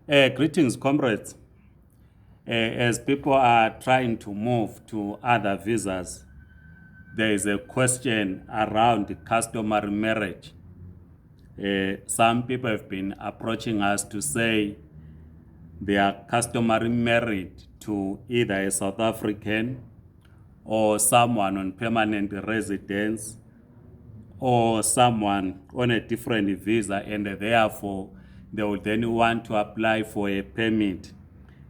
Greetings, comrades. As people are trying to move to other visas, there is a question around customary marriage. Some people have been approaching us to say they are customary married to either a South African or someone on permanent residence or someone on a different visa, and therefore they will then want to apply for a permit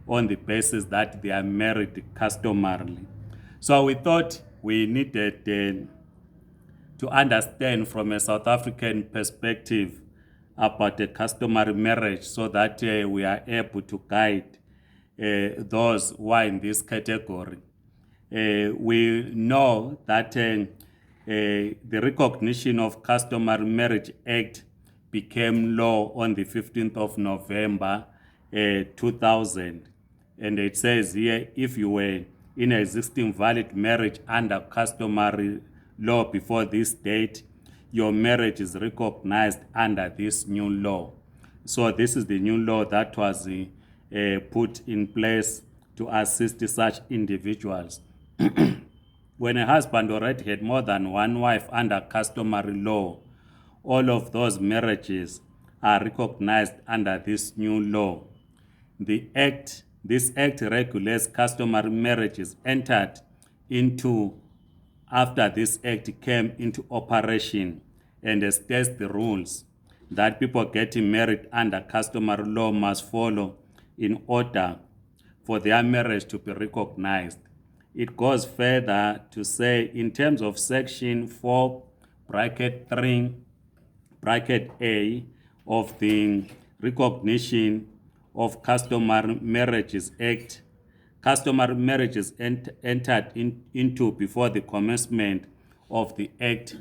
on the basis that they are married customarily. So we thought we needed to understand from a South African perspective about a customary marriage so that we are able to guide those who are in this category. We know that the Recognition of Customary Marriage Act became law on the 15th of November 2000. And it says here, if you were in existing valid marriage under customary law before this date, your marriage is recognized under this new law. So this is the new law that was put in place to assist such individuals. When a husband already had more than one wife under customary law, all of those marriages are recognized under this new law. This act regulates customary marriages entered into after this act came into operation and states the rules that people getting married under customary law must follow in order for their marriage to be recognized. It goes further to say, in terms of section 4, bracket 3, bracket A of the Recognition of Customary Marriages Act, customary marriages entered into before the commencement of the Act,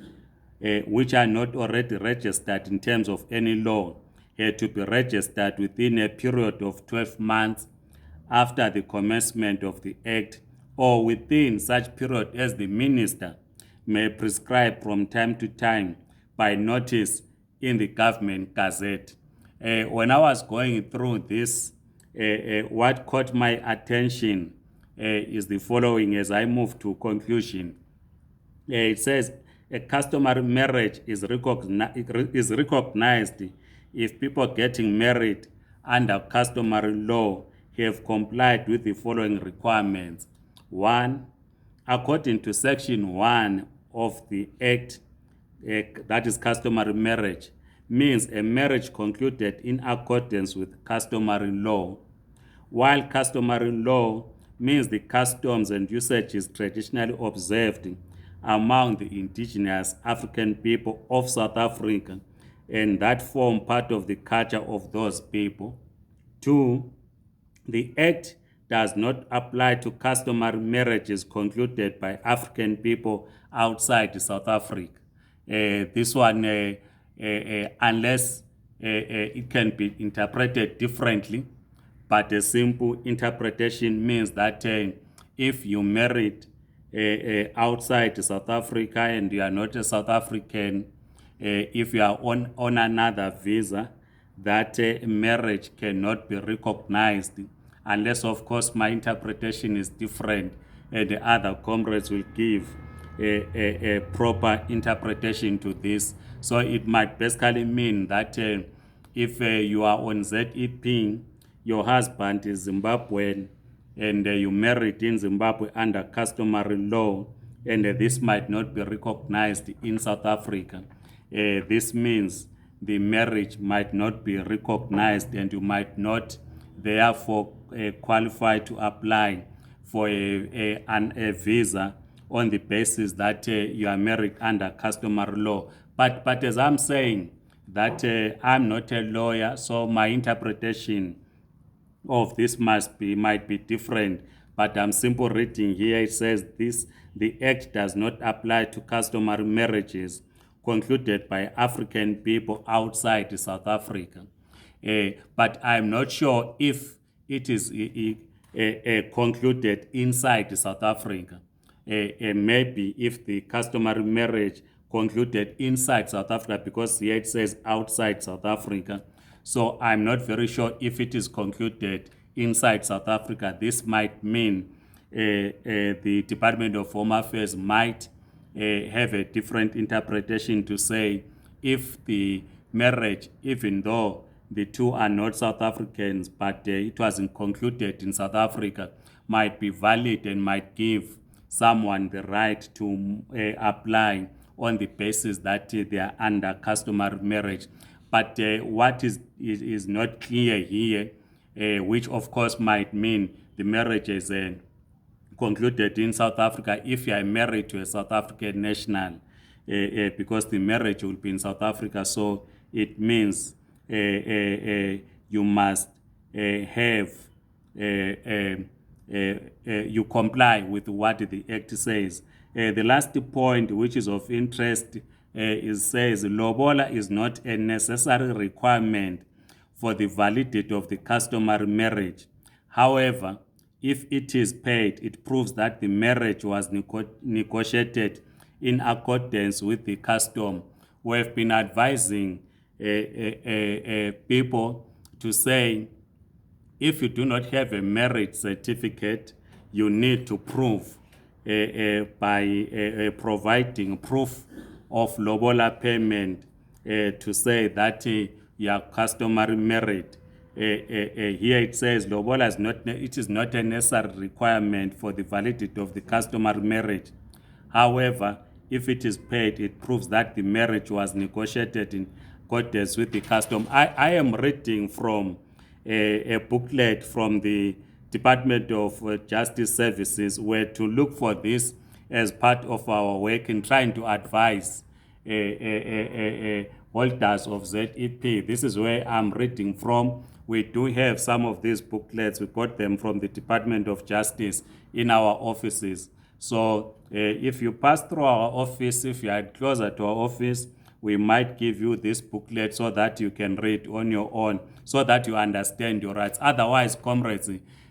which are not already registered in terms of any law, had to be registered within a period of 12 months after the commencement of the Act, or within such period as the minister may prescribe from time to time by notice in the government gazette. When I was going through this, what caught my attention is the following as I move to conclusion. It says a customary marriage is recognized if people getting married under customary law have complied with the following requirements. 1. According to Section 1 of the Act, that is customary marriage, means a marriage concluded in accordance with customary law, while customary law means the customs and usages traditionally observed among the indigenous African people of South Africa and that form part of the culture of those people. 2. The Act does not apply to customary marriages concluded by African people outside South Africa. This one, unless it can be interpreted differently, but a simple interpretation means that if you married outside South Africa and you are not a South African, if you are on another visa, that marriage cannot be recognized unless, of course, my interpretation is different and the other comrades will give a proper interpretation to this. So it might basically mean that if you are on ZEP, your husband is Zimbabwean, and you married in Zimbabwe under customary law, and this might not be recognized in South Africa. This means the marriage might not be recognized and you might not therefore qualify to apply for a visa on the basis that you are married under customary law. But as I'm saying, that I'm not a lawyer, so my interpretation of this might be different. But I'm simple reading here. It says the Act does not apply to customary marriages concluded by African people outside South Africa. But I'm not sure if it is concluded inside South Africa. Maybe if the customary marriage concluded inside South Africa, because here it says outside South Africa. So I'm not very sure if it is concluded inside South Africa. This might mean the Department of Home Affairs might have a different interpretation to say if the marriage, even though the two are not South Africans, but it wasn't concluded in South Africa, might be valid and might give someone the right to apply on the basis that they are under customary marriage. But what is not clear here, which of course might mean the marriage is concluded in South Africa if you are married to a South African national, because the marriage will be in South Africa. So it means you must have, you comply with what the Act says. The last point, which is of interest, says Lobola is not a necessary requirement for the validity of the customary marriage. However, if it is paid, it proves that the marriage was negotiated in accordance with the custom. We have been advising people to say, if you do not have a marriage certificate, you need to prove by providing proof of Lobola payment to say that you are customary married. Here it says Lobola is not, it is not a necessary requirement for the validity of the customary marriage. However, if it is paid, it proves that the marriage was negotiated in accordance with the custom. I am reading from a booklet from the Department of Justice Services, where to look for this as part of our work in trying to advise holders of ZEP. This is where I'm reading from. We do have some of these booklets. We got them from the Department of Justice in our offices. So if you pass through our office, if you are closer to our office, we might give you this booklet so that you can read on your own, so that you understand your rights. Otherwise, comrades,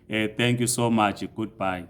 thank you so much. Goodbye.